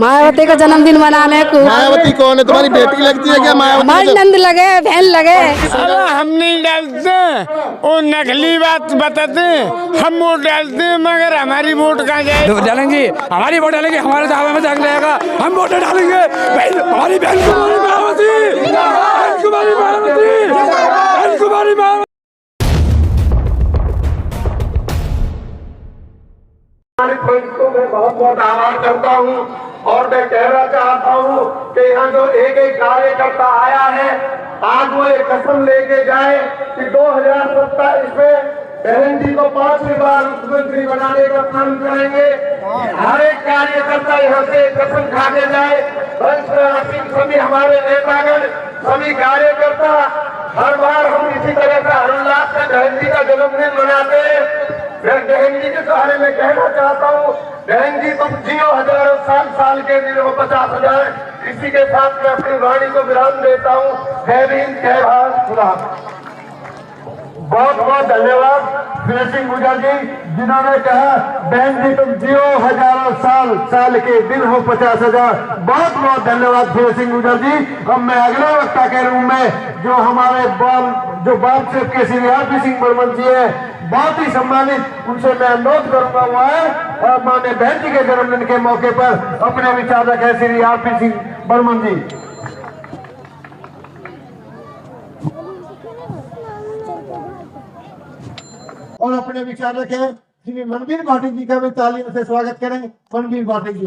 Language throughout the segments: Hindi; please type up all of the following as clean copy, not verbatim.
मायावती का जन्मदिन मनाने को। मायावती कौन है? तुम्हारी बेटी लगती है क्या मायावती? हमारी नंद लगे, बहन लगे। अरे हम नहीं डालते, वो नकली बात बताते। हम वोट डालते हैं मगर हमारी वोट कहाँ जाए? डालेंगे, हमारी वोट डालेंगे, हमारे साहब में जाग जाएगा, हम वोट डालेंगे। हमारी बहन कुमारी मायावती, बहन कुमारी मायावती, बहन कुमारी मायावती। को मैं बहुत बहुत आभार करता हूँ और मैं कहना चाहता हूँ कि यहाँ जो एक एक कार्यकर्ता आया है, आज वो एक कसम लेके जाए कि 2027 में बहन जी को 5वीं बार मुख्यमंत्री बनाने का काम करेंगे। हर एक कार्यकर्ता यहाँ से कसम खा के जाए। सभी हमारे नेतागण, सभी कार्यकर्ता, हर बार हम इसी तरह से हरोल्लास से बहन जी का जन्मदिन मनाते हैं। मैं बहन जी के बारे में कहना चाहता हूँ, बहन जी तुम जियो हजारों साल, साल के दिन हो 50,000। इसी के साथ मैं अपनी वाणी को विराम देता हूँ। जय भीम, जय भारत, खुदा। बहुत बहुत धन्यवाद वीर सिंह गुर्जर जी, जिन्होंने कहा बहन जी तुम जियो हजारों साल, साल के दिन हो 50,000। बहुत बहुत धन्यवाद वीर सिंह गुर्जर जी। अब मैं अगले वक्ता के रूप में जो हमारे बाप से के श्री आरपी सिंह बर्मन जी है, बहुत ही सम्मानित, उनसे मैं अनुरोध करूंगा हुआ है और माननीय बहन जी के जन्मदिन के मौके पर अपने विचार रखे श्री आरपी सिंह बर्मन जी। और अपने विचार रखें श्री मनवीर पाठक जी का भी तालियों से स्वागत करें। मनवीर पाठक जी।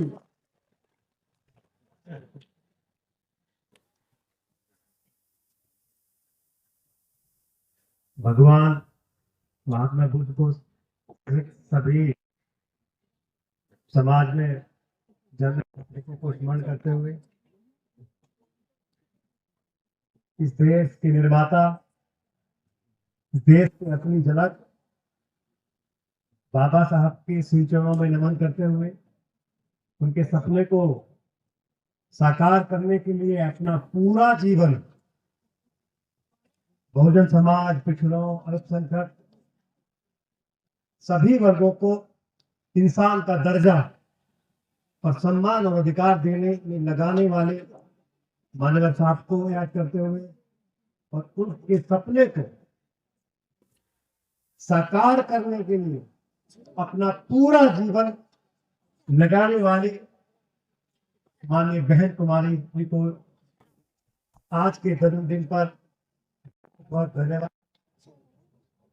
भगवान महात्मा बुद्ध को सभी समाज में जन को स्मरण करते हुए इस देश के निर्माता, इस देश की असली झलक बाबा साहब के श्री चरणों में नमन करते हुए उनके सपने को साकार करने के लिए अपना पूरा जीवन बहुजन समाज, पिछड़ों, अल्पसंख्यक सभी वर्गों को इंसान का दर्जा और सम्मान और अधिकार देने में लगाने वाले मानव साहब को याद करते हुए और उनके सपने को साकार करने के लिए अपना पूरा जीवन लगाने वाले माननीय बहन कुमारी जी को आज के जन्मदिन पर बहुत धन्यवाद,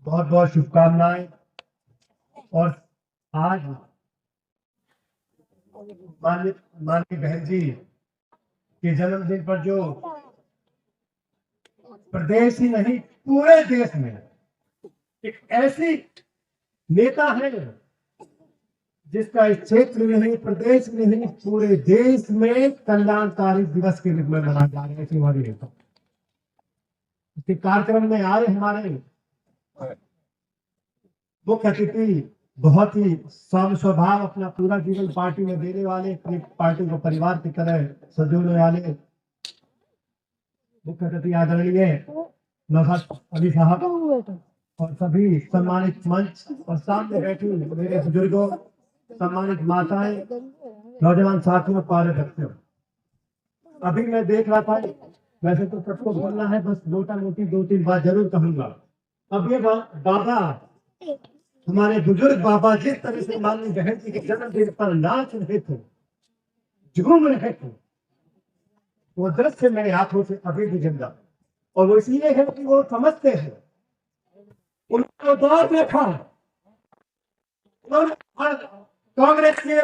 बहुत बहुत शुभकामनाएं। और आज माननीय बहन जी के जन्मदिन पर जो प्रदेश ही नहीं पूरे देश में एक ऐसी नेता है जिसका इस क्षेत्र में नहीं, प्रदेश में नहीं, पूरे देश में कल्याणकारी दिवस के रूप में मनाया जा रहा है। हमारी नेता इसके कार्यक्रम में आ रहे हमारे मुख्य अतिथि बहुत ही स्वभाव अपना पूरा जीवन पार्टी में देने वाले, अपनी पार्टी को परिवार की तरह सजोने वाले मुख्य अतिथि आदरणीय नौशाद अली साहब और सभी सम्मानित मंच और सामने बैठी मेरे बुजुर्गों, सम्मानित माताएं, नौजवान साथियों, कार्यकर्ताओं। अभी मैं देख रहा था, वैसे तो सबको बोलना है, बस मोटा मोटी 2-3 बात जरूर कहूंगा। अब ये बाबा, हमारे बुजुर्ग बाबा जिस तरह से माननीय बहन जी के जन्मदिन पर नाच रहे थे, झूम रहे थे, वो दृश्य मेरे हाथों से अभी भी जिंदा। और वो इसलिए है कि वो समझते हैं, उनको दौर देखा और कांग्रेस के,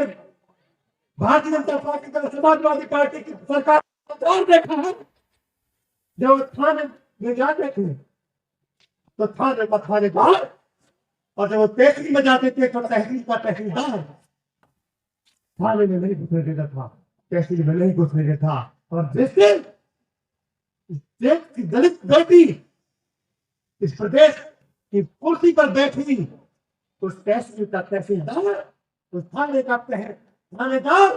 भारतीय जनता पार्टी का, समाजवादी पार्टी की सरकार दौर देखा है। जब थाने में जाते थे तो थाने मथाने बाहर, और जब वो तहसील में जाते थे तो तहसील का तहसीलदार थाने में नहीं घुसने देता था, तहसील में नहीं घुसने देता। और जिस दिन देश की दलित बेटी इस प्रदेश की कुर्सी पर बैठी, उस तहसील का तहसीलदार, उस थाने का थानेदार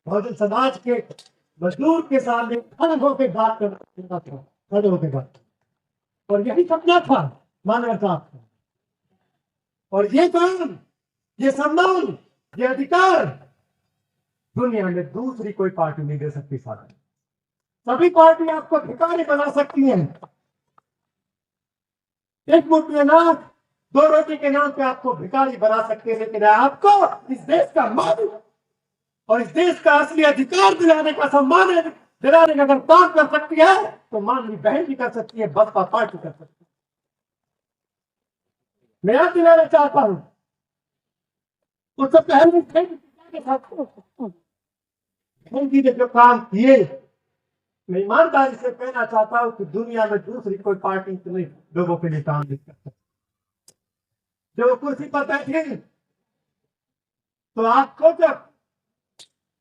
बहुजन समाज के मजदूर के सामने खड़े होकर बात करना था, खड़े होकर बात। और यही सपना था मानवता का। और ये काम, ये सम्मान, ये अधिकार दुनिया में दूसरी कोई पार्टी नहीं दे सकती साथ। सभी पार्टी आपको भिखारी बना सकती हैं। एक मुट्ठी अनाज, 2 रोटी के नाम पे आपको भिखारी बना सकते हैं, लेकिन आपको इस देश का मालिक और इस देश का असली अधिकार दिलाने का, सम्मान दिलाने का अगर काम कर सकती है तो माननीय बहन भी कर सकती है, बसपा पार्टी कर सकती है। मैं याद दिलाना चाहता हूं, उससे पहले बहन जी ने जो काम किए, मैं ईमानदारी से कहना चाहता हूं कि दुनिया में दूसरी कोई पार्टी इतने लोगों के लिए काम नहीं कर सकती। जो कुर्सी पर बैठे तो आपको जब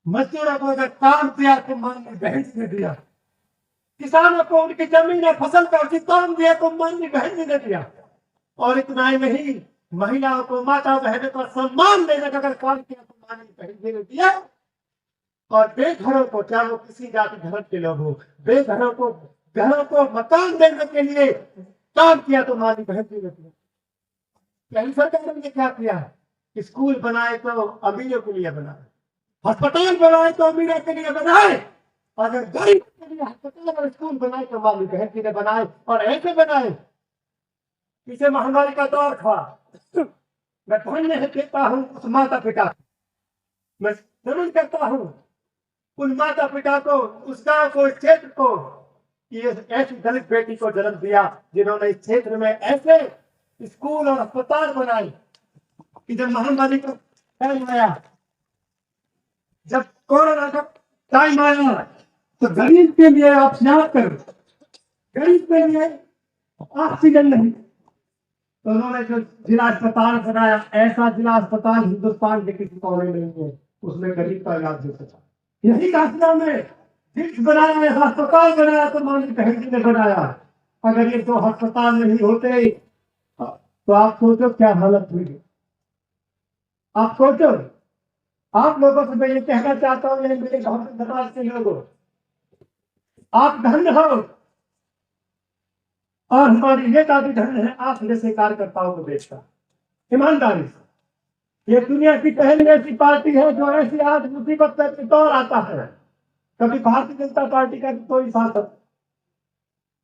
मजदूरों को अगर काम दिया तो माननीय बहन जी ने दिया, किसानों को उनकी जमीन है फसल का उचित दाम दिया तो माननीय बहन जी ने दिया, और इतना ही नहीं, महिलाओं को, माता बहनों को सम्मान देने का अगर काम किया तो माननीय बहन जी ने दिया। और बेघरों को, चाहे वो किसी जाति धर्म के लोग हो, बेघरों को घरों को मकान देने के लिए काम किया तो माननीय बहन जी ने दिया। पहली सरकार ने क्या किया? स्कूल बनाए तो अमीरों के लिए बनाए, अस्पताल बनाए तो अमीरों के लिए बनाए, अगर गरीब के लिए अस्पताल और स्कूल बनाए तो माननीय बहन जी ने बनाए। और ऐसे बनाए, पीछे महामारी का दौर था, मैं धन्य देता हूँ उस माता पिता को, मैं जरूर करता हूँ उन माता पिता को, उस गांव को, इस क्षेत्र को, कि ऐसी दलित बेटी को जन्म दिया जिन्होंने इस क्षेत्र में ऐसे स्कूल और अस्पताल बनाए कि जब महामारी का टाइम आया, जब कोरोना का टाइम आया तो गरीब के लिए आप याद करो, गरीब के लिए ऑक्सीजन नहीं, तो उन्होंने जो जिला अस्पताल बनाया, ऐसा जिला अस्पताल हिंदुस्तान के किसी कोने में नहीं है, उसमें गरीब का इलाज हो सका। यही काफिला में जिस बनाया, अस्पताल बनाया तो माननीय बहन जी ने बनाया। अगर ये 2 अस्पताल नहीं होते तो आप सोचो क्या हालत हुई। आप सोचो, आप लोगों से मैं ये कहना चाहता हूँ, मेरे गांव समाज के लोगों, आप धन्य हो और हमारी नेता भी धन्य है, आप जैसे कार्यकर्ताओं को देखता ईमानदारी से। ये दुनिया की पहली ऐसी पार्टी है जो ऐसी आज मुसीबत में दौर आता है, कभी भारतीय जनता पार्टी का कोई सांसद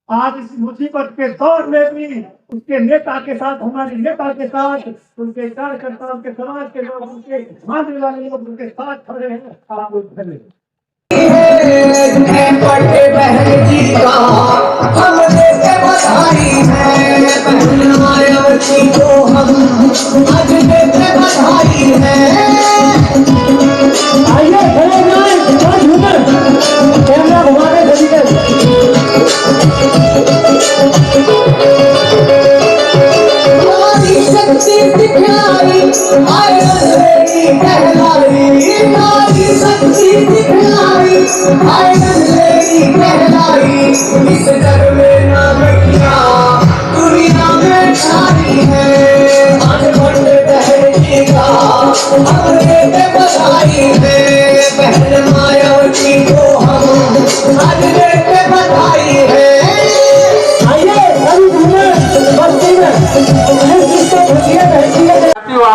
आज इस मुसीबत के दौर में भी उसके नेता के साथ, हमारे नेता के साथ, उनके कार्यकर्ता, उनके समाज के लोग, उनके मानने वाले लोग उनके साथ खड़े हैं। आप लोग धन्य कैमरा घुमाने शक्ति दिखलाई, शक्ति दिखलाई, इस डर में ना मिटना, दुनिया में छाई है, आज बंद बहन जी का हमने बधाई है, बहन मायावती को हम आज देते बधाई है।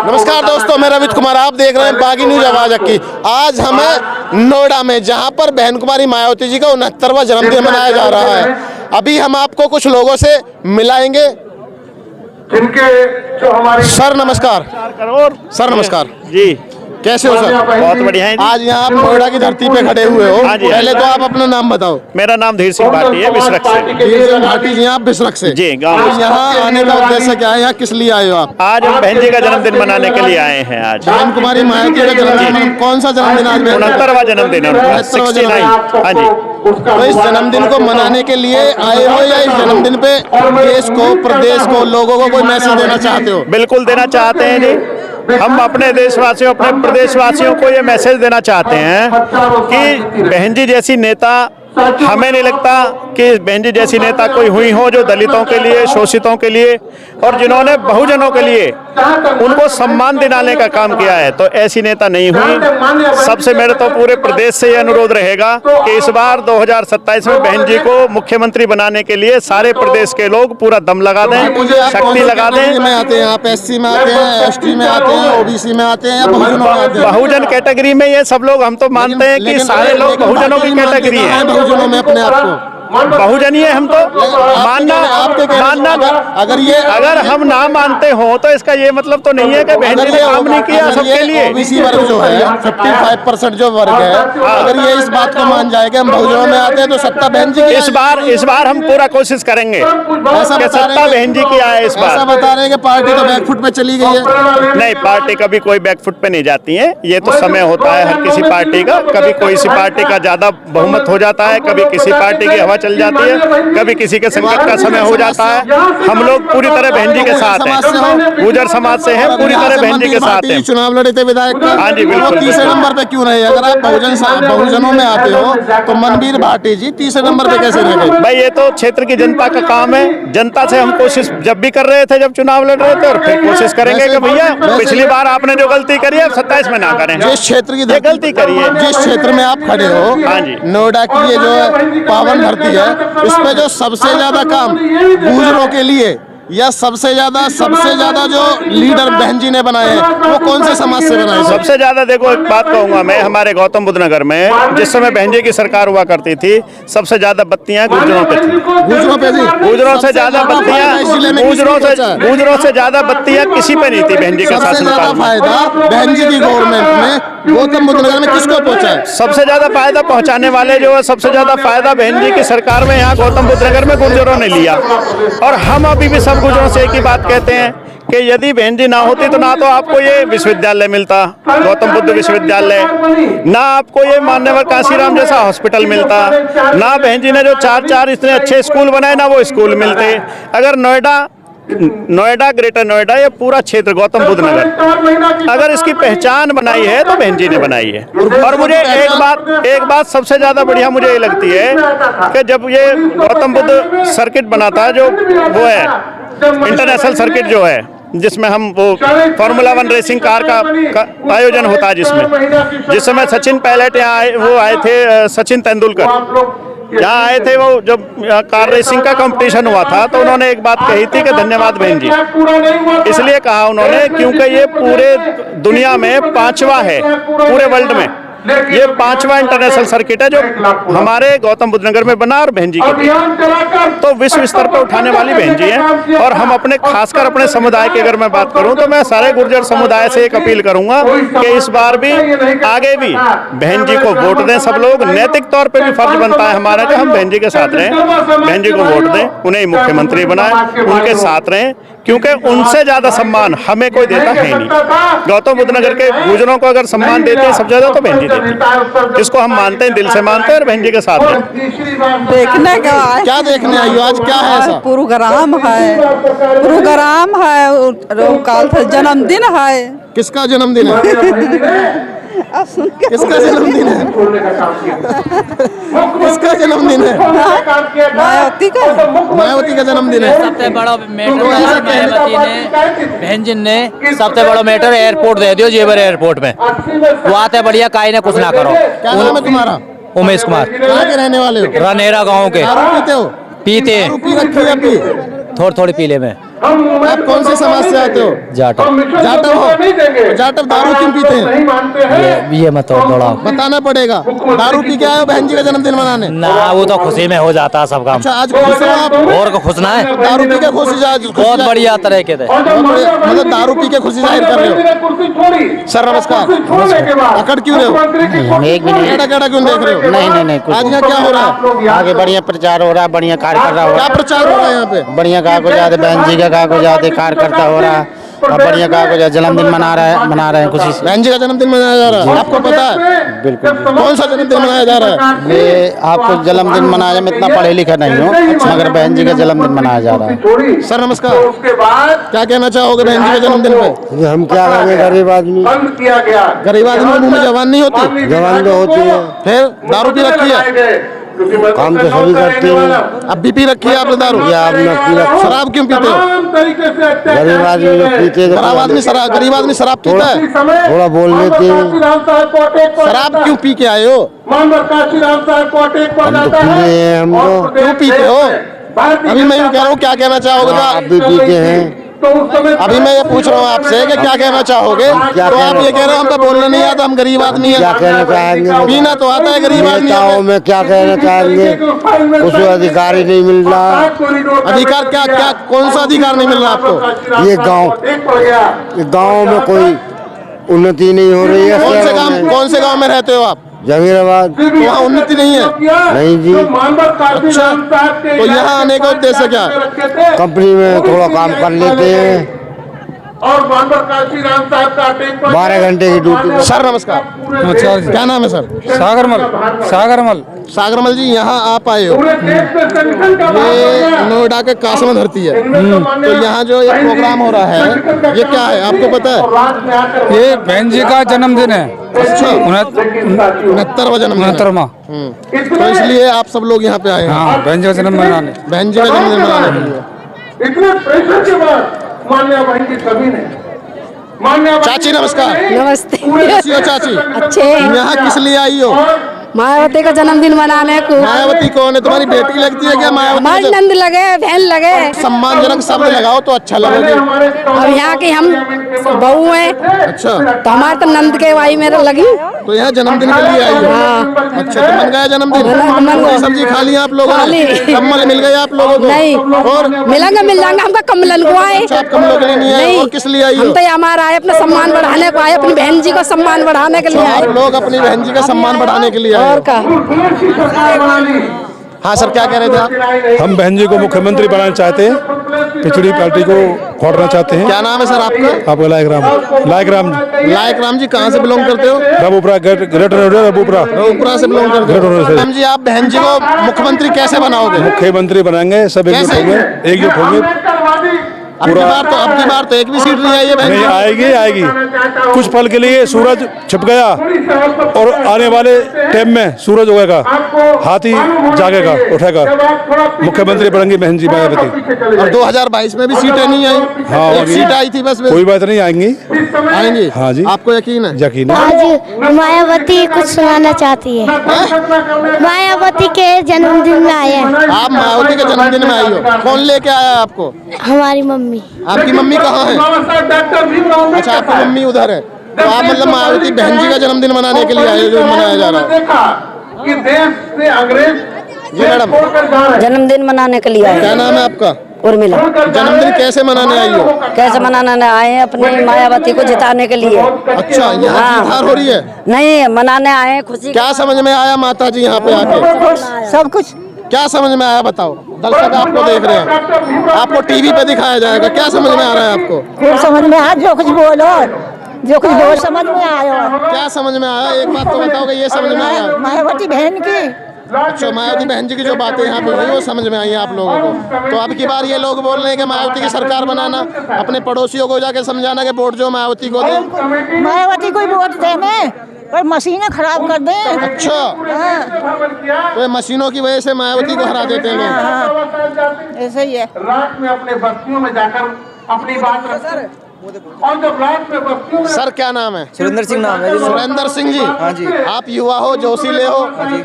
नमस्कार दोस्तों, मैं रवित कुमार, आप देख रहे हैं बागी न्यूज आवाज की। आज हमें नोएडा में, जहां पर बहन कुमारी मायावती जी का 69वां जन्मदिन मनाया जा रहा है, अभी हम आपको कुछ लोगों से मिलाएंगे। जिनके जो हमारे सर नमस्कार। सर नमस्कार जी, कैसे हो सर? बहुत बढ़िया है। आज यहाँ आप नोएडा की धरती पे खड़े हुए हो, हाँ जी, पहले तो आप अपना नाम बताओ। मेरा नाम धीर सिंह भाटी है, बिसरख से। धीर सिंह भाटी जी, आप बिसरख से जी, गाँव। तो यहाँ आने का उद्देश्य क्या है? यहाँ किस लिए आए हो आप? आज हम बहन जी का जन्मदिन मनाने के लिए आए हैं। आज बहन कुमारी मायावती का जन्मदिन, कौन सा जन्मदिन आज? 69वां जन्मदिन है उनका, 69। हाँ जी, तो इस जन्मदिन को मनाने के लिए आए हो या इस जन्मदिन पे देश को, प्रदेश को, लोगों को कोई मैसेज देना चाहते हो? बिल्कुल देना चाहते हैं जी। हम अपने देशवासियों, अपने प्रदेशवासियों को ये मैसेज देना चाहते हैं कि बहन जी जैसी नेता, हमें नहीं लगता कि बहन जी जैसी नेता कोई हुई हो जो दलितों के लिए, शोषितों के लिए और जिन्होंने बहुजनों के लिए उनको सम्मान दिलाने का काम किया है, तो ऐसी नेता नहीं हुई। सबसे मेरे तो पूरे प्रदेश से ये अनुरोध रहेगा कि इस बार 2027 में बहन जी को मुख्यमंत्री बनाने के लिए सारे प्रदेश के लोग पूरा दम लगा दें, शक्ति लगा दें। में आते हैं आप, एससी में आते हैं, एसटी में आते हैं, ओबीसी में आते हैं या बहुजनों में आते हैं? बहुजन कैटेगरी में ये सब लोग, हम तो मानते हैं कि सारे लोग बहुजनों की कैटेगरी है। बहुजनों में अपने आप को बहुजन ही है हम तो मानना अगर हम ना मानते हो तो इसका ये मतलब तो नहीं है कि बहन जी ने काम नहीं किया सबके लिए। ओबीसी वर्ग जो है 55% जो वर्ग है, अगर ये इस बात को मान जाए कि हम बहुजनों में आते हैं तो सत्ता बहन जी की। इस बार हम पूरा कोशिश करेंगे कि सत्ता बहन जी की आए। इस बार ऐसा बता रहे हैं कि पार्टी तो बैकफुट पे चली गई है। नहीं, पार्टी कभी कोई बैकफुट पे नहीं जाती है। ये तो समय होता है हर किसी पार्टी का, कभी कोई सी पार्टी का ज्यादा बहुमत हो जाता है, कभी किसी पार्टी की हवा चल जाती है, कभी किसी के संकट का समय हो जाता है। हम लोग पूरी तरह बहन जी के साथ हैं, गुर्जर समाज से हैं, पूरी तरह बहन जी के साथ हैं। चुनाव लड़े थे विधायक का, हाँ जी बिल्कुल। तीसरे नंबर पे क्यों रहे? अगर आप बहुजनों में आते हो तो मनबीर भाटी जी तीसरे नंबर पे कैसे रह गए? भाई ये तो क्षेत्र की जनता का काम है। जनता से हम कोशिश जब भी कर रहे थे, जब चुनाव लड़ रहे थे, और फिर कोशिश करेंगे कि भैया पिछली बार आपने जो गलती करी है 27 में ना करें। जिस क्षेत्र की गलती करी है, जिस क्षेत्र में आप खड़े हो, हाँ जी, नोएडा की ये जो पावन धरती है, इसमें जो सबसे ज्यादा काम गुजरों के लिए या सबसे ज्यादा जो लीडर बहन जी ने बनाए हैं, वो कौन से समाज से बनाए? सबसे ज्यादा देखो, एक बात कहूंगा मैं, हमारे गौतम बुद्ध नगर में जिस समय बहन जी की सरकार हुआ करती थी, सबसे ज्यादा बत्तियां गुर्जरों पे थी। गुर्जरों से ज्यादा बत्तियां, गुर्जरों से ज्यादा बत्तियां किसी पे नहीं थी बहन जी के शासन काल में। फायदा बहन जी की गवर्नमेंट में गौतम बुद्ध नगर में किसको पहुंचा है? सबसे ज्यादा फायदा पहुंचाने वाले जो है, सबसे ज्यादा फायदा बहन जी की सरकार में यहाँ गौतम बुद्ध नगर में गुर्जरों ने लिया। और हम अभी भी गुर्जरों से एक ही बात कहते हैं कि यदि बहन जी ना होती तो ना तो आपको ये विश्वविद्यालय मिलता, गौतम बुद्ध विश्वविद्यालय, ना आपको ये मान्यवर कांशीराम जैसा हॉस्पिटल मिलता, ना बहन जी ने जो 4 इतने अच्छे स्कूल बनाए, ना वो स्कूल मिलते। अगर नोएडा, ग्रेटर नोएडा, ये पूरा क्षेत्र गौतम बुद्ध नगर अगर इसकी पहचान बनाई है तो बहन जी ने बनाई है। और मुझे एक बात सबसे ज्यादा बढ़िया मुझे ये लगती है कि जब ये गौतम बुद्ध सर्किट बना था, जो वो है इंटरनेशनल सर्किट जो है, जिसमें हम वो फार्मूला 1 रेसिंग कार का आयोजन होता है, जिस समय सचिन पायलट यहाँ आए थे, सचिन तेंदुलकर यहाँ आए थे, वो जब कार रेसिंग का कंपटीशन हुआ था, तो उन्होंने एक बात कही थी कि धन्यवाद बहन जी। इसलिए कहा उन्होंने क्योंकि ये पूरे दुनिया में 5वां है, पूरे वर्ल्ड में ये 5वां इंटरनेशनल सर्किट है जो हमारे गौतम बुद्ध नगर में बना, और बहन जी की तो विश्व स्तर पर उठाने वाली बहन जी है। और हम अपने, खासकर अपने समुदाय की अगर मैं बात करूं तो मैं सारे गुर्जर समुदाय से एक अपील करूंगा कि इस बार भी, आगे भी बहन जी को वोट दें सब लोग। नैतिक तौर पे भी फर्ज बनता है हमारा कि हम बहन जी के साथ रहें, बहन जी को वोट दें, उन्हें मुख्यमंत्री बनाएं, उनके साथ रहें, क्योंकि उनसे ज्यादा सम्मान हमें कोई देता है नहीं। गौतम बुद्ध नगर के गुर्जरों को अगर सम्मान देते हैं सबसे ज्यादा, तो बहन जी देती है, जिसको हम मानते हैं, दिल से मानते हैं, और बहन जी के साथ हैं। देखने का क्या देखने आई हो आज? क्या है ऐसा? प्रोग्राम है, जन्मदिन है। किसका जन्मदिन है? किसका जन्मदिन है? किसका जन्मदिन है? मायावती का जन्मदिन है। सबसे बड़ा मैटर मायावती ने, बहन जी ने सबसे बड़ा मैटर एयरपोर्ट दे दियो, जेवर एयरपोर्ट में वो आते बढ़िया, काई ने कुछ ना करो। क्या नाम है तुम्हारा? उमेश कुमार। कहाँ के रहने वाले हो? रनेरा गाँव के। दारू पीते हो? पीते हैं, पी रखी है अभी? थोड़ी पीले में। आप कौन से समाज से आते हो? जाटव। जाटव हो? जाटव दारू क्यों पीते हैं? ये मत दौड़ा, बताना पड़ेगा। दारू पी के आए हो बहन जी का जन्मदिन मनाने? ना, वो तो खुशी में हो जाता है सब काम। अच्छा, आज खुश हो आप? और को खुशना है, दारू पी के खुशी आज बहुत बढ़िया तरह के थे। मतलब दारू पी के खुशी जाहिर कर रहे हो? सर नमस्कार। अकड़ क्यों रहे हो? एक भी नहीं, केड़ा क्यों देख रहे हो? नहीं, आज यहाँ क्या हो रहा है? आगे बढ़िया प्रचार हो रहा है, बढ़िया कार्यक्रम हो क्या प्रचार हो रहा है यहाँ पे? बढ़िया कागज ज्यादा बहन जी का कागज ज्यादा कार्यकर्ता हो रहा है, और बढ़िया कागज जन्मदिन मना रहे हैं खुशी से। बहन जी का जन्मदिन मनाया जा रहा है, आपको पता है? बिल्कुल। कौन सा जन्मदिन मनाया जा रहा है? ये आपको जन्मदिन मनाया, मैं इतना पढ़े लिखा नहीं हूँ, मगर बहन जी का जन्मदिन मनाया जा रहा है। सर नमस्कार। क्या कहना चाहोगे बहन जी के जन्मदिन पे? हम क्या करें, गरीब आदमी, गरीब आदमी के मुंह में जवान नहीं होती? जवान तो होती है। फिर दारू पी रखी है? काम तो सभी करते हैं। अब भी पी रखी है आपने दारू? या आपने पी रखी? शराब क्यों पीते हो? गरीब आदमी लोग पीते हैं। गरीब आदमी शराब पीता है? थोड़ा बोल लेते हैं। शराब क्यों पी के आए हो? हम तो पीते हैं। हम तो क्यों पीते हो? अभी मैं यूँ कह रहा हूँ, क्या कहना चाहोगे? आप भी पीते हैं। अभी मैं ये पूछ रहा हूँ आपसे कि क्या कहना चाहोगे? तो आप ये कह रहे हो हमको बोलना नहीं आता, हम गरीब आदमी हैं। क्या कहना चाहेंगे? पीना तो आता है गरीब आदमी नेताओं में क्या कहना चाहेंगे? कुछ अधिकार ही नहीं मिल रहा। अधिकार क्या क्या कौन सा अधिकार नहीं मिल रहा आपको? ये गांव में कोई उन्नति नहीं हो रही है। कौन से गांव में रहते हो आप? जमीराबाद। तो वहाँ उन्नति नहीं है? नहीं जी। अच्छा, तो यहाँ आने का उद्देश्य क्या है? कंपनी में थोड़ा काम कर लेते हैं। 12 घंटे की ड्यूटी। सर नमस्कार। नमस्कार जी। क्या नाम है सर? सागरमल जी, यहाँ आप आए हो, ये नोएडा के कासम धरती है, तो यहाँ जो ये प्रोग्राम हो रहा है ये क्या है आपको पता है? ये बहन जी का जन्मदिन है। अच्छा, 69वां जन्मदिन। 69वां। तो इसलिए आप सब लोग यहाँ पे आए हैं? हाँ, बहन जी का जन्म मनाने। बहन जी का जन्मदिन मनाने के लिए। इतने प्रेशर के बाद मान्या बहन की सभी ने चाची नमस्कार। नमस्ते। कैसी हो चाची? अच्छे। यहाँ किस लिए आई हो? मायावती का जन्मदिन मनाने को। मायावती कौन है? तुम्हारी बेटी लगती है क्या मायावती? हमारी नंद लगे, बहन लगे। सम्मानजनक शब्द लगाओ तो अच्छा लगेगा। अब यहाँ की हम बहू हैं। अच्छा, तो हमारे तो नंद के वाई मेरा लगी। तो यहाँ जन्मदिन के लिए आई हो? हाँ। अच्छा, तो मन गया जन्मदिन? मन सब्जी खा ली आप लोगों ने? कम्बल मिल गए आप लोगों को? नहीं। और मिल जाएंगे हमको कम्बलन को आए। अच्छा, आप कम्बलों के लिए नहीं आए? और किस लिए आई हो? हम तो हमारा आए अपना सम्मान बढ़ाने को आए, अपनी बहन जी का सम्मान बढ़ाने के लिए आए। आप लोग अपनी बहन जी का सम्मान बढ़ाने के लिए आए? और का। हाँ सर, क्या कह रहे थे आप? हम बहन जी को मुख्यमंत्री बनाना चाहते हैं, पिछड़ी पार्टी को खोड़ना चाहते हैं। क्या नाम है सर आपका? आपका लायक राम जी। कहाँ से बिलोंग करते हो? रबूपुरा रबूपुरा से बिलोंग करते हो। राम जी, आप बहन जी को मुख्यमंत्री कैसे बनाओगे? मुख्यमंत्री बनाएंगे, सब एकजुट होंगे। अब की बार तो एक भी सीट नहीं आई है बहन जी। नहीं, आएगी। कुछ पल के लिए सूरज छिप गया और आने वाले टाइम में सूरज उगेगा, हाथी जागेगा, उठेगा। मुख्यमंत्री बनेंगी बहन जी मायावती। और 2022 में भी सीटें नहीं आई। हाँ, एक सीट आई थी बस। कोई बात नहीं, आएंगी। हाँ जी। आपको यकीन है? यकीन है। आज मायावती कुछ सुनाना चाहती है। मायावती के जन्मदिन में आए हैं। आप मायावती के जन्मदिन में आई हो? कौन लेके आया आपको? हमारी मम्मी। आपकी मम्मी कहाँ है? अच्छा, आपकी मम्मी उधर है। तो आप मतलब मायावती बहन जी का जन्मदिन मनाने के लिए आए, जो मनाया जा रहा है? कि देश से अंग्रेज जी मैडम, जन्मदिन मनाने के लिए आए। क्या नाम है आपका? उर्मिला। जन्मदिन कैसे मनाने आई हो? कैसे मनाने आए हैं? अपनी मायावती को जिताने के लिए। अच्छा, यहाँ जीत हो रही है? नहीं, मनाने आए हैं खुशी। क्या समझ में आया माता जी यहाँ पे आके? सब कुछ क्या समझ में आया बताओ? दर्शक आपको देख रहे हैं, आपको टीवी पे दिखाया जाएगा। क्या समझ में आ रहा है आपको? खूब समझ में आया, जो कुछ बोलो समझ में आया। क्या समझ में आया? एक बात तो बताओ कि ये समझ में आया? मायावती बहन की। अच्छा, मायावती बहन जी की जो बातें यहाँ पे हुई वो समझ में आई हैं आप लोगों को। तो अब की बार ये लोग बोल रहे हैं कि मायावती की सरकार बनाना, अपने पड़ोसियों को जाके समझाना कि वोट जो मायावती को दे। मायावती को वोट देने और मशीनें खराब कर दें। अच्छा, तो ये मशीनों की वजह से मायावती को हरा देते हैं लोग। ऐसा ही है। रात में अपने बस्तियों में जाकर अपनी बात रखते और जब रात में बस्तियों में। सर क्या नाम है? सुरेंद्र सिंह नाम है। सुरेंद्र सिंह जी। हाँ जी। आप युवा हो, जोशीले हो,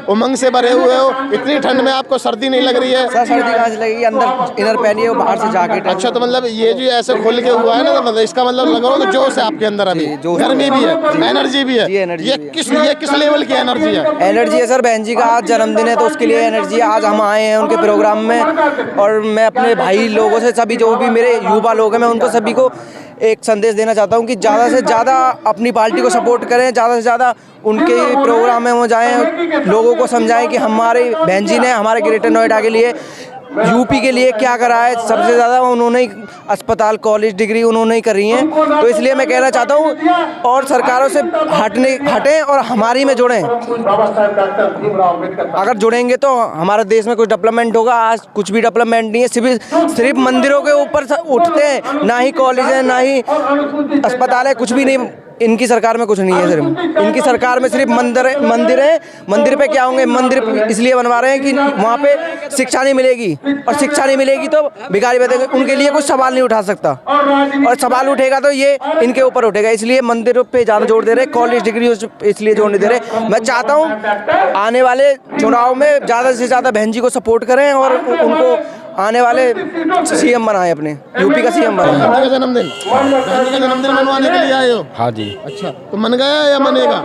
उमंग से भरे हुए हो, इतनी ठंड में आपको सर्दी नहीं लग रही है? सर, सर्दी कहाँ से लगेगी? अंदर इनर पहनी है, बाहर से जैकेट। अच्छा, तो मतलब ये जो ऐसे खुल के हुआ है ना, तो मतलब इसका मतलब लग रहा है जोश है आपके अंदर अभी, गर्मी भी है, एनर्जी भी है। ये किस लेवल की एनर्जी है? एनर्जी है सर, बहन जी का आज जन्मदिन है तो उसके लिए एनर्जी है। आज हम आए हैं उनके प्रोग्राम में और मैं अपने भाई लोगों से, सभी जो भी मेरे युवा लोग हैं, मैं उनको सभी को एक संदेश देना चाहता हूं कि ज़्यादा से ज़्यादा अपनी पार्टी को सपोर्ट करें, ज़्यादा से ज़्यादा उनके प्रोग्राम में वो जाएं, लोगों को समझाएं कि हमारी बहन जी ने हमारे ग्रेटर नोएडा के लिए, यूपी के लिए क्या करा है। सबसे ज़्यादा उन्होंने अस्पताल, कॉलेज, डिग्री उन्होंने ही करी हैं। तो इसलिए मैं कहना चाहता हूँ और सरकारों से हटें और हमारी में जुड़ें। अगर जुड़ेंगे तो हमारे देश में कुछ डेवलपमेंट होगा। आज कुछ भी डेवलपमेंट नहीं है, सिर्फ मंदिरों के ऊपर उठते हैं, ना ही कॉलेज है, ना ही अस्पताल है, कुछ भी नहीं इनकी सरकार में कुछ नहीं है। सिर्फ इनकी सरकार में सिर्फ मंदिर है। मंदिर पे क्या होंगे? मंदिर इसलिए बनवा रहे हैं कि वहाँ पे शिक्षा नहीं मिलेगी, और शिक्षा नहीं मिलेगी तो भिखारी बैठेंगे, उनके लिए कुछ सवाल नहीं उठा सकता, और सवाल उठेगा तो ये इनके ऊपर उठेगा। इसलिए मंदिरों पे ज़्यादा जोर दे रहे, कॉलेज डिग्री इसलिए जोर नहीं दे रहे। मैं चाहता हूँ आने वाले चुनाव में ज़्यादा से ज़्यादा बहन जी को सपोर्ट करें और उनको आने वाले सीएम बनाए, अपने यूपी का सीएम बनाए। बहन जी का जन्मदिन मनवाने के लिए आए हो? हाँ जी। अच्छा, तो मन गया या मनेगा?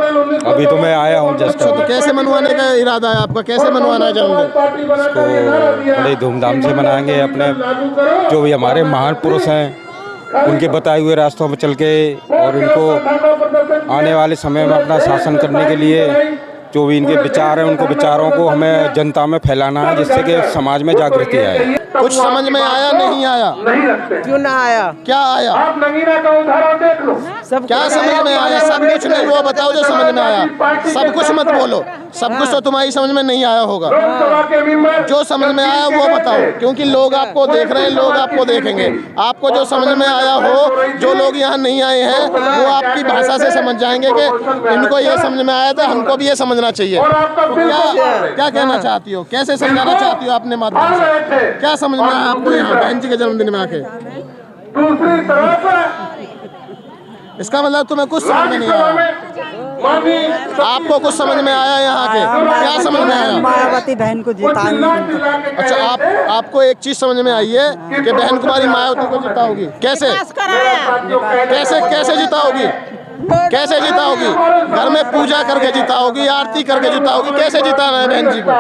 अभी तो मैं आया हूँ जस्ट। अच्छा, तो कैसे मनवाने का इरादा है आपका? कैसे मनवाना है जन्मदिन? इसको बड़े धूमधाम से मनाएंगे। अपने जो भी हमारे महान पुरुष हैं उनके बताए हुए रास्तों पर चल के, और इनको आने वाले समय में अपना शासन करने के लिए जो भी इनके विचार हैं उनको विचारों को हमें जनता में फैलाना है, जिससे कि समाज में जागृति आए। कुछ समझ में आया नहीं आया? क्यों ना आया? क्या आया? आप नगीना का उदाहरण देख लो। सब क्या समझ में आया? सब कुछ नहीं, वो बताओ जो समझ में आया। सब कुछ मत बोलो, सब कुछ तो तुम्हारी समझ में नहीं आया होगा। जो समझ में आया वो बताओ, क्योंकि लोग आपको देख रहे हैं, लोग आपको देखेंगे। आपको जो समझ में आया हो, जो लोग यहाँ नहीं आए हैं वो आपकी भाषा से समझ जाएंगे कि इनको ये समझ में आया था, हमको भी ये समझना चाहिए। तो क्या कहना चाहती हो? कैसे समझाना चाहती हो अपने माध्यम से? क्या समझ में आया आपको यहाँ बहन जी के जन्मदिन में आके? दूसरी तरफ इसका मतलब तुम्हें कुछ समझ में नहीं आया? आपको कुछ समझ में आया यहाँ के? क्या समझ में आया? मायावती बहन को जिताएंगे। अच्छा, आपको एक चीज समझ में आई है कि बहन कुमारी मायावती को जिताओगी। कैसे कैसे कैसे जिताओगी? कैसे जिताओगी? घर में पूजा करके जिताओगी, आरती करके जिताओगी? कैसे जिताना है बहन जी को?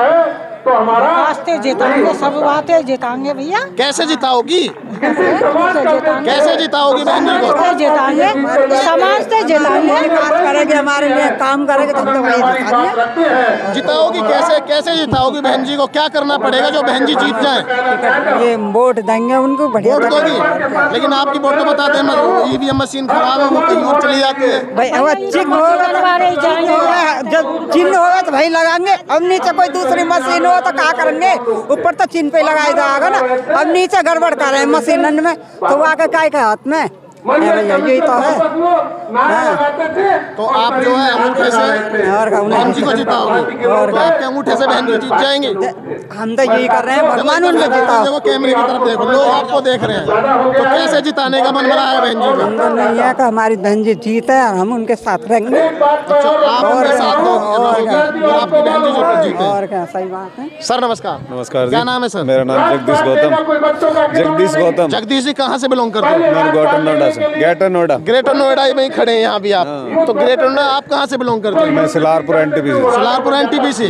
तो हमारा रास्ते जिताएंगे, सब बातें जिताएंगे भैया। कैसे जिताओगी? कैसे जिताओगी बहन जी को? जिताएंगे, समाज से जिताएंगे, करेंगे, हमारे लिए काम करेंगे तब तो वही जिताएंगे। जिताओगी कैसे? कैसे जिताओगी बहन जी को? क्या करना पड़ेगा जो बहन जी जीत जाए? ये वोट देंगे उनको, बढ़िया वोट दोगी, लेकिन आपकी वोट तो बताते हैं ईवीएम मशीन खराब है, वो कहीं और चली जाती है। भाई अगर चिन्ह होगा, जब चिन्ह होगा तो भाई लगाएंगे। अब नीचे कोई दूसरी मशीन हो तो क्या करेंगे? ऊपर तो चिन्ह पे लगाया जाएगा ना। अब नीचे गड़बड़ कर रहे हैं मशीनन में, तो आके काय के हाथ में यही तो है। तो आप जो है अंगूठे से बहन जी को जिताओगे, और आपके अंगूठे से बहन जी जीत जाएंगे। हम तो यही कर रहे हैं, भगवान उनको जिताओ। देखो कैमरे की तरफ देखो, लोग आपको देख रहे हैं, तो कैसे जिताने का मन बना है बहन जी को? तो नहीं है कि हमारी बहन जी जीते और हम उनके साथ रहेंगे। अच्छा, आप उनके साथ रहोगे, आपकी बहन जी जीते। और क्या, सही बात है। सर नमस्कार। नमस्कार। क्या नाम है सर? मेरा नाम जगदीश गौतम। जगदीश गौतम। जगदीश जी कहाँ से बिलोंग करते हो? मैं ग्रेटर नोएडा से। ग्रेटर नोएडा। ग्रेटर नोएडा में खड़े हैं यहाँ भी आप। तो ग्रेटर नोएडा आप कहाँ से बिलोंग करते हैं? मैं Silarpur NTPC. Silarpur NTPC.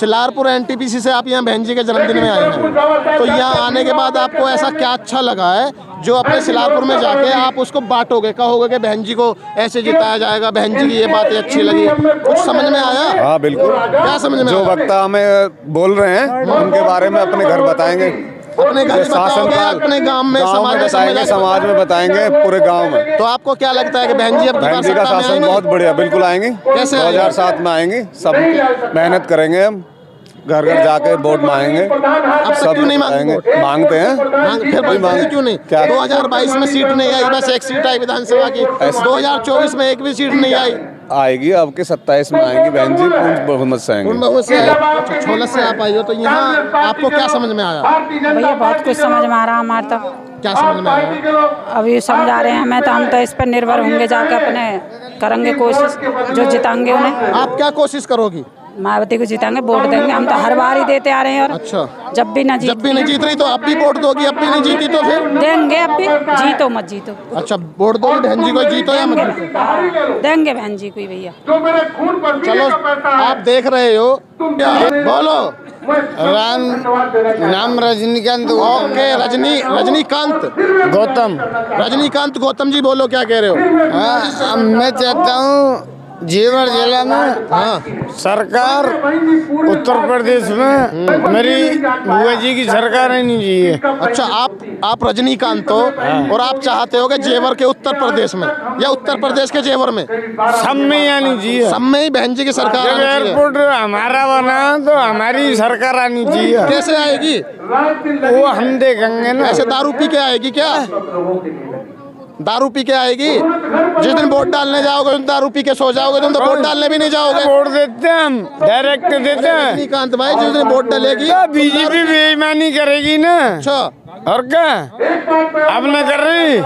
Silarpur NTPC से आप यहाँ बहन जी के जन्मदिन में आए हैं। तो यहाँ आने के बाद आपको ऐसा क्या अच्छा लगा है जो अपने सिलारपुर में जाके आप उसको बांटोगे, कहोगे कि बहन जी को ऐसे जिताया जाएगा, बहन जी की ये बातें अच्छी लगी? कुछ समझ में आया? हाँ बिल्कुल। क्या समझ में? जो वक्ता हमें बोल रहे हैं उनके बारे में अपने घर बताएंगे, अपने घर बताओगे, अपने गांव में, समाज में बताएंगे, समाज में बताएंगे, पूरे गांव में। तो आपको क्या लगता है कि बहन जी अब बहन जी का शासन बहुत बढ़िया, बिल्कुल आएंगे। कैसे 2007 में आएंगे, सब मेहनत करेंगे, हम घर घर जाके वोट मांगेंगे। अब सब क्यों नहीं मांगेंगे? मांगते हैं। फिर क्यों नहीं? 2022 में सीट नहीं आई, बस एक सीट आई विधानसभा की। 2024 में एक भी सीट नहीं आई। आएगी, अब के 27 में आएंगी बहन जी, पूर्ण बहुमत से आएंगी। पूर्ण बहुमत से आएगी। छोलत से आप आई हो, तो यहाँ आपको क्या समझ में आया? भैया बहुत कुछ समझ में आ रहा हमारे तो। क्या समझ में आया? अभी समझा रहे हैं हमें, तो हम तो इस पर निर्भर होंगे, जाके अपने करेंगे कोशिश, जो जिताएंगे उन्हें। आप क्या कोशिश करोगी? मायावती को जिताएंगे, वोट देंगे। हम तो हर बार ही देते आ रहे हैं। और अच्छा, जब भी नहीं जीत रही तो अब भी वोट दोगी? अब भी नहीं जीती तो फिर देंगे। अब भी जीतो मत जीतो। अच्छा, वोट दोगी बहन जी को, जीतो या मत जीतो? देंगे बहन जी को भैया। चलो, आप देख रहे हो, बोलो। नाम रजनीकांत। ओके, रजनीकांत गौतम। रजनीकांत गौतम जी, बोलो क्या कह रहे हो? मैं चाहता हूँ जेवर जिला में सरकार, उत्तर प्रदेश में मेरी बुआ जी की सरकार आनी चाहिए। अच्छा, आप रजनीकांत हो और आप चाहते हो कि जेवर के उत्तर प्रदेश में या उत्तर प्रदेश के जेवर में सब में आनी चाहिए। सब में ही बहन जी की सरकार आनी चाहिए। एयरपोर्ट हमारा बना तो हमारी सरकार आनी चाहिए। कैसे आएगी वो हम देखेंगे ना। ऐसे दारू पी के आएगी क्या? दारू पी के आएगी? जिस दिन वोट डालने जाओगे तुम दारू पी के सो जाओगे, तुम तो वोट डालने भी नहीं जाओगे। वोट देते हैं हम, डायरेक्ट देते हैं। रजनीकांत भाई जिस दिन वोट डलेगी बीजेपी बेईमानी करेगी ना। अच्छा, और क्या अब न कर रही?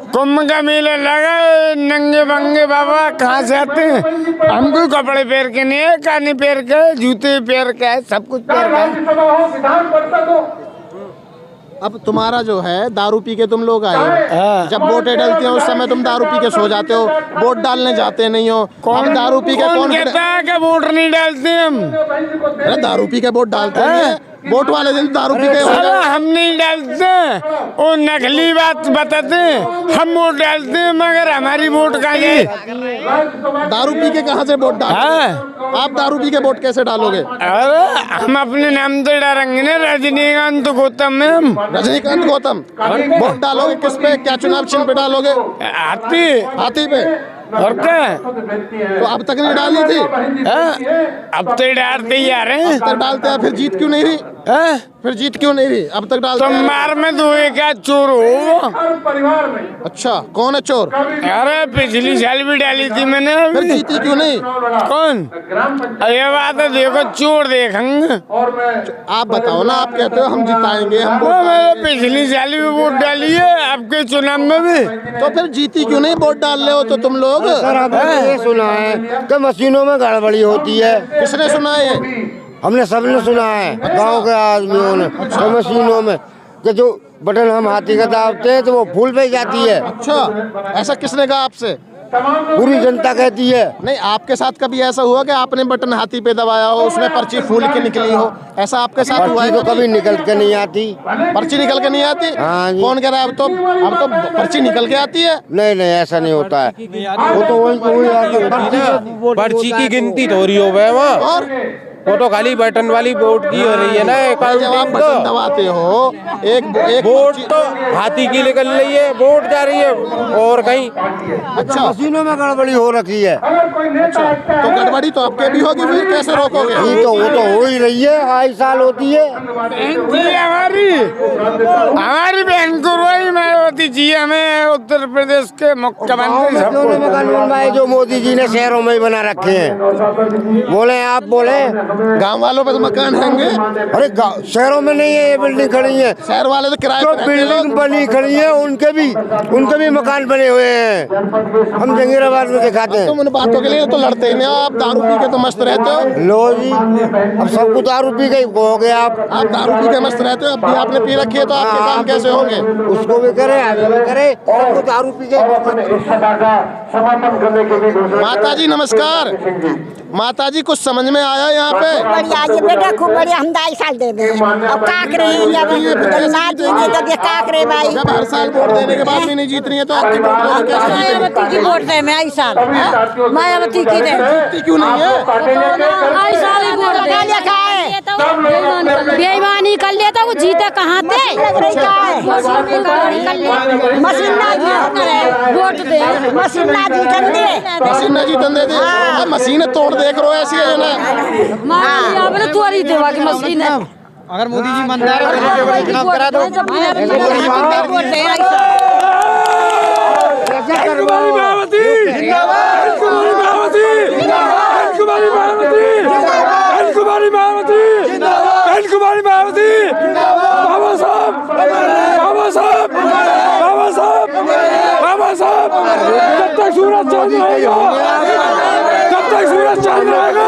कुंभ का मेला लगा, नंगे बंगे बाबा कहाँ से आते हैं? हमको कपड़े पहन के नहीं है, काने पहन के, जूते पहन के है, सब कुछ पहन के। अब तुम्हारा जो है दारू पी के तुम लोग आए हो, जब वोटें डलती हैं उस समय तुम दारू पी के सो जाते हो, वोट डालने जाते नहीं हो। कौन दारू पी के कौन कहता है कि वोट नहीं डालते हम? अरे दारू पी के वोट डालते हैं, वोट वाले दिन दारू पी के हम नहीं डालते, वो नकली बात बताते हैं। हम वोट डालते हैं मगर हमारी वोट कहाँ गई? दारू पी के कहाँ से वोट डाल? आप दारू पी के वोट कैसे डालोगे? अरे हम अपने नाम तो डालेंगे ना, रजनीकांत गौतम में हम। रजनीकांत गौतम वोट डालोगे किस पे? क्या चुनाव चिन्ह पे डालोगे? हाथी पे। और क्या? तो अब तक नहीं डाली थी? अब तो डालते ही आ रहे हैं। अब तक डालते हैं, फिर जीत क्यों नहीं रही? फिर जीत क्यों नहीं रही? अब तक डालते तो मार में दो क्या चोर हो? अच्छा, कौन है चोर? अरे पिछली साल भी डाली थी मैंने। फिर जीती क्यों नहीं? कौन? ये बात है, देखो चोर देखेंगे। आप बताओ ना, आप कहते हो हम जिताएंगे, हम मैंने पिछली साल भी वोट डाली है, आपके चुनाव में भी। तो फिर जीती क्यों नहीं? वोट डाल रहे हो तो तुम लोग। सर हमने ये सुना है कि मशीनों में गड़बड़ी होती है। किसने सुना है? हमने सबने सुना है, गांव के आदमियों ने। तो मशीनों में कि जो बटन हम हाथी का दाबते हैं तो वो फूल पे जाती है। अच्छा, ऐसा किसने कहा आपसे? पूरी जनता कहती है। नहीं, आपके साथ कभी ऐसा हुआ कि आपने बटन हाथी पे दबाया हो, उसमें पर्ची फूल के निकली हो? ऐसा आपके साथ हुआ है? तो कभी निकल के नहीं आती। पर्ची निकल के नहीं आती? हाँ जी। कौन कह रहा है? अब तो पर्ची निकल के आती है। नहीं नहीं, ऐसा नहीं होता है। वो तो वही पर्ची की गिनती तो हो रही हो वहाँ, और वो तो खाली बटन वाली वोट की हो रही है ना। जब आप बटन दबाते हो, एक वोट तो हाथी की निकल रही है, वोट जा रही है और कहीं। अच्छा, मशीनों में गड़बड़ी हो रखी है। अच्छा, तो गड़बड़ी तो आपके भी होगी, फिर कैसे रोकोगे? तो वो तो हो ही रही है, हर साल होती है। हमारी बहन को वही मायावती जी हमें उत्तर प्रदेश के मुख्यमंत्री सबको मकान बनवाए जो मोदी जी ने शहरों में ही बना रखे हैं। बोले आप बोले गांव वालों पे तो मकान होंगे। अरे शहरों में नहीं है, ये बिल्डिंग खड़ी है। शहर वाले तो किराए पे बिल्डिंग बनी खड़ी है, उनके भी मकान बने हुए हैं। हम जंगीराबाद में दिखाते हैं। तुम उन बातों के लिए तो लड़ते ही नहीं, आप दारू पी के तो मस्त रहते हो। लो जी, अब सबको दारू पी के हो गए आप दारू पी के मस्त रहते हो। अब भी आपने पी रखी है तो आपके काम कैसे होंगे? उसको भी करे, आगे भी करे, सबको दारू पी के। माता जी नमस्कार। माता जी कुछ समझ में आया यहाँ पे? बढ़िया जी बेटा, खूब बढ़िया। हम 2.5 साल दे दें अब काक रही है, जब ना जीते तब ये काक रहे भाई। जब हर साल वोट देने के बाद भी नहीं जीत रही है तो आपकी वोट लोग कैसे जीतेंगे? मायावती की वोट दे, मैं 2 साल मायावती की दे। जीतती क्यों नहीं है? 2 साल ही वोट लगा लिया का है, बेईमानी कर लेता वो जीते कहाँ थे? मशीन ना वोट दे, मशीन ना जीतन दे, मशीन ना जीतन दे दे। मशीन तोड़ देख रहे हो ऐसी है ना। तोड़ी देवा की मशीन है। अगर मोदी जी मंदार चुनाव करा दो। जब तक सूरज चांद रहेगा, जब तक सूरज चांद रहेगा,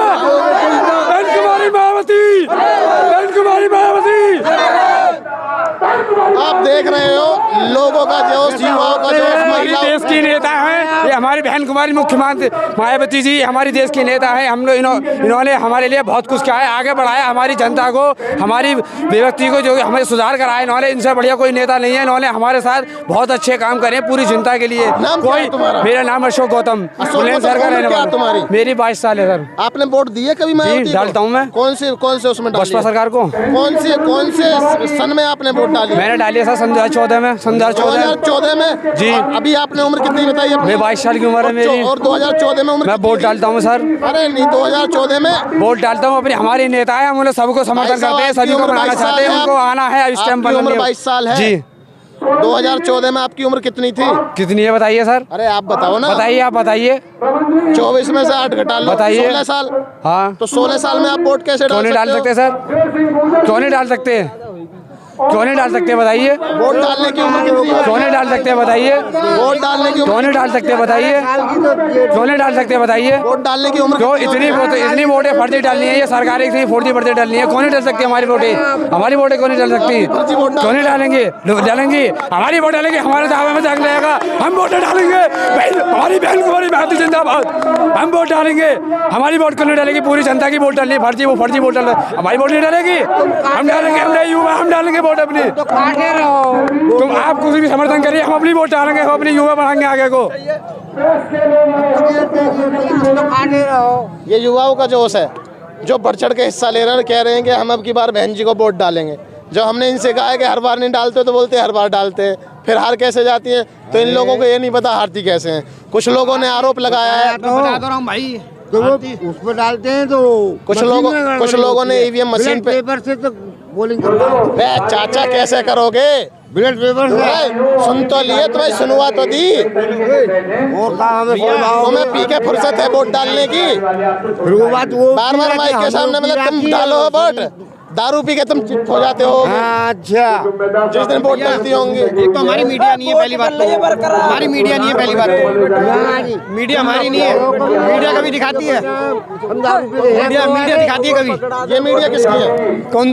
आप देख रहे हो लोगों का जोश, युवाओं का जोश, महिलाओं। देश की नेता है ये हमारी बहन कुमारी मुख्यमंत्री मायावती जी हमारी देश की नेता है। हम लोग इन्होंने हमारे लिए बहुत कुछ किया है, आगे बढ़ाया हमारी जनता को, हमारी व्यक्ति को, जो हमें सुधार कराया इन्होंने। इनसे बढ़िया कोई नेता नहीं है। इन्होंने हमारे साथ बहुत अच्छे काम करे पूरी जनता के लिए। मेरा नाम अशोक गौतम, सर का रहने वाला। मेरी 22 साल है सर। आपने वोट दिए कभी? मैं डालता हूँ। मैं कौन से उसमें? बसपा सरकार को। कौन से सन में आपने वोट डाली? मैंने डाली है सर 2014 में। 2014 में जी। अभी आपने उम्र कितनी बताई? मैं 22 साल की उम्र है मेरी। और 2014 में उम्र? मैं वोट डालता हूँ सर। अरे नहीं, 2014 में वोट डालता हूँ। अपनी हमारी नेता है, हम लोग सबको समर्थन करते हैं, सभी को बनाना चाहते हैं, उनको आना है इस टाइम पर। 22 साल है जी। 2014 में आपकी उम्र कितनी थी? कितनी है बताइए सर? अरे आप बताओ ना। बताइए, आप बताइए। 24 में से 8 घटा लो, बताइए। 16 साल। हाँ, तो 16 साल में आप वोट कैसे क्यों नहीं डाल सकते सर? क्यों नहीं डाल सकते? क्यों नहीं डाल सकते बताइए? वोट डालने की उम्र कितनी है? क्यों नहीं डाल सकते बताइए? वोट डालने की क्यों नहीं डाल सकते बताइए? क्यों नहीं डाल सकते बताइए? वोट डालने की उम्र क्यों कितनी इतनी वोटें फर्जी डालनी है? ये सरकार एक फर्जी वोटें डालनी है। क्यों नहीं डाल सकती हमारी वोटें? हमारी वोटें क्यों नहीं डाल सकती? क्यों नहीं डालेंगे? डालेंगे, हमारी वोट डालेंगे, हमारे दावे में जाग रहेगा, हम वोटें डालेंगे। हमारी बहन कुमारी भारतीय जिंदाबाद, हम वोट डालेंगे। हमारी वोट क्यों नहीं डालेगी? पूरी जनता की वोट डालनी है, फर्जी वोट डाल, हमारी वोट नहीं डालेगी। हम डालेंगे, हम नहीं युवा, हम डालेंगे वोट अपनी। तुम आप कुछ भी समर्थन करिए, हम अपनी वोट डालेंगे, हम अपनी युवा बढ़ाएंगे आगे को। ये युवाओं का जोश है जो बढ़ चढ़ के हिस्सा ले रहे हैं, कह रहे हैं कि हम अब की बार बहन जी को वोट डालेंगे। जो हमने इनसे कहा है कि हर बार नहीं डालते, तो बोलते हर बार डालते हैं, फिर हार कैसे जाती है। तो इन लोगों को ये नहीं पता हारती कैसे हैं। कुछ लोगों ने आरोप लगाया है, भाई तो वो उस पर डालते हैं, तो कुछ लोगों ने ईवीएम मशीन पे पेपर से तो पोलिंग करते हैं। चाचा कैसे करोगे? ब्लड पेपर से सुन तो लिए, तुम्हें सुनवा तो दी। और तुम्हें पी के फुर्सत है वोट डालने की? बार बार माइक के सामने मतलब तुम डालो वोट, दारू पी के तुम चित हो जाते हो। अच्छा, जिस दिन वोट डलती होंगी। एक तो हमारी मीडिया नहीं है, पहली बात तो हमारी मीडिया नहीं है, पहली बात तो मीडिया हमारी नहीं है। मीडिया कभी दिखाती है, मीडिया दिखाती है कभी। ये मीडिया किसकी है? कौन